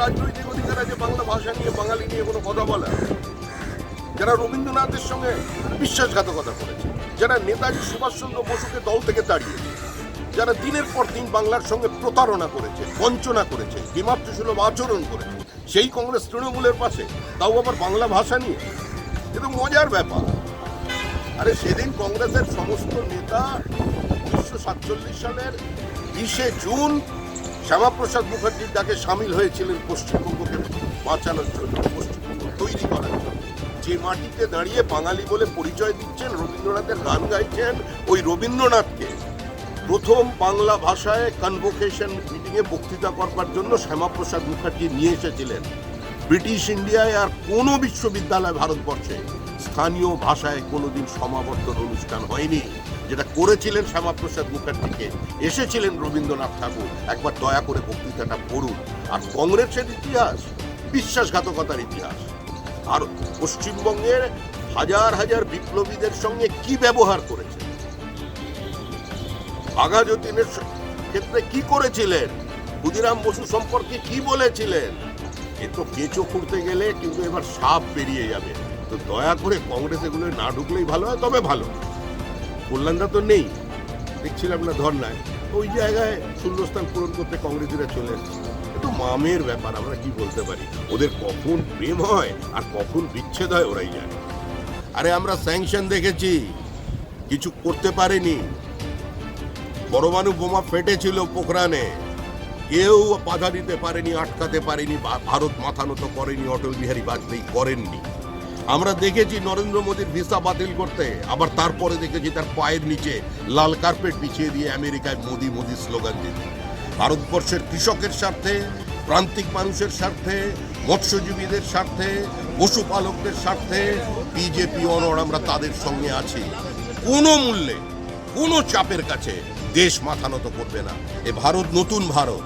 রাজনৈতিক অধিকার আছে বাংলা ভাষা নিয়ে, বাঙালি নিয়ে কোনো কথা বলা? যারা রবীন্দ্রনাথের সঙ্গে বিশ্বাসঘাতকতা করেছে, যারা নেতাজি সুভাষচন্দ্র বসুকে দল থেকে তাড়িয়েছে, যারা দিনের পর দিন বাংলার সঙ্গে প্রতারণা করেছে, বঞ্চনা করেছে, বিমাতৃসুলভ আচরণ করেছে, সেই কংগ্রেস তৃণমূলের পাশে, তাও আবার বাংলা ভাষা নিয়ে। কিন্তু মজার ব্যাপার, আরে সেদিন কংগ্রেসের সমস্ত নেতা 1947 সালের 20শে জুন শ্যামাপ্রসাদ মুখার্জির ডাকে সামিল হয়েছিলেন পশ্চিমবঙ্গকে বাঁচানোর জন্য, পশ্চিমবঙ্গ তৈরি করার জন্য। যে মাটিতে দাঁড়িয়ে বাঙালি বলে পরিচয় দিচ্ছেন, রবীন্দ্রনাথের গান গাইছেন, ওই রবীন্দ্রনাথকে প্রথম বাংলা ভাষায় কনভোকেশন মিটিংয়ে বক্তৃতা করবার জন্য শ্যামাপ্রসাদ মুখার্জি নিয়ে এসেছিলেন। ব্রিটিশ ইন্ডিয়ায় আর কোনো বিশ্ববিদ্যালয় ভারতবর্ষে স্থানীয় ভাষায় কোনোদিন সমাবর্তন অনুষ্ঠান হয়নি। যেটা করেছিলেন শ্যামাপ্রসাদ মুখার্জিকে, এসেছিলেন রবীন্দ্রনাথ ঠাকুর। একবার দয়া করে বক্তৃতাটা পড়ুন। আর কংগ্রেসের ইতিহাস বিশ্বাসঘাতকতার ইতিহাস। আর পশ্চিমবঙ্গের হাজার হাজার বিপ্লবীদের সঙ্গে কি ব্যবহার করেছে, আগা যতীনের ক্ষেত্রে কি করেছিলেন, ক্ষুদিরাম বসু সম্পর্কে কি বলেছিলেন। এ তো কেঁচো খুঁড়তে গেলে কিন্তু এবার সাপ বেরিয়ে যাবে। তো দয়া করে কংগ্রেস এগুলো না ঢুকলেই ভালো হয়, তবে ভালো। কল্যাণদা তো নেই, দেখছিলাম না ধর্নায়, ওই জায়গায় শূন্যস্থান পূরণ করতে কংগ্রেসীরা চলে এসেছে। তো মামের ব্যাপার, আমরা কি বলতে পারি? ওদের কখন প্রেম হয় আর কখন বিচ্ছেদ হয় ওরাই জানে। আরে আমরা স্যাংশন দেখেছি, কিছু করতে পারেনি। পরমাণু বোমা ফেটেছিল পোখরানে, কেউ বাধা দিতে পারেনি, আটকাতে পারেনি। ভারত মাথা নত করেনি, অটল বিহারী বাজপেয়ী করেননি। আমরা দেখেছি নরেন্দ্র মোদীর ভিসা বাতিল করতে, আবার তারপরে দেখেছি তার পায়ের নিচে লাল কার্পেট বিছিয়ে দিয়ে আমেরিকায় মোদি মোদি স্লোগান দিতে। ভারতবর্ষের কৃষকের স্বার্থে, প্রান্তিক মানুষের স্বার্থে, মৎস্যজীবীদের স্বার্থে, পশুপালকদের স্বার্থে বিজেপি অনড়, আমরা তাদের সঙ্গে আছি। কোনো মূল্যে, কোনো চাপের কাছে দেশ মাথা নত করবে না। এ ভারত নতুন ভারত,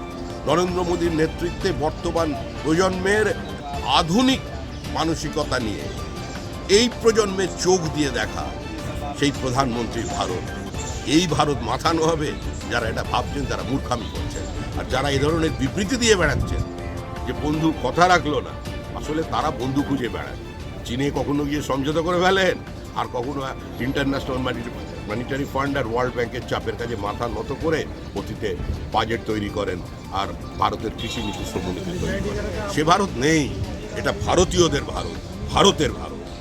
নরেন্দ্র মোদীর নেতৃত্বে বর্তমান প্রজন্মের আধুনিক মানসিকতা নিয়ে এই প্রজন্মের চোখ দিয়ে দেখা সেই প্রধানমন্ত্রীর ভারত। এই ভারত মাথানো হবে যারা এটা ভাবছেন, তারা মূর্খামি করছেন। আর যারা এই ধরনের বিবৃতি দিয়ে বেড়াচ্ছেন যে বন্ধু কথা রাখলো না, আসলে তারা বন্ধু খুঁজে বেড়ান। চীনে কখনো গিয়ে সমঝোতা করে ফেলেন, আর কখনো ইন্টারন্যাশনাল মনিটারি ফান্ড আর ওয়ার্ল্ড ব্যাংকের চাপের কাছে মাথা নত করে অতীতে বাজেট তৈরি করেন আর ভারতের কৃষি নীতি শ্রমনীতি তৈরি করেন। সে ভারত নেই, এটা ভারতীয়দের ভারত, ভারতের ভারত।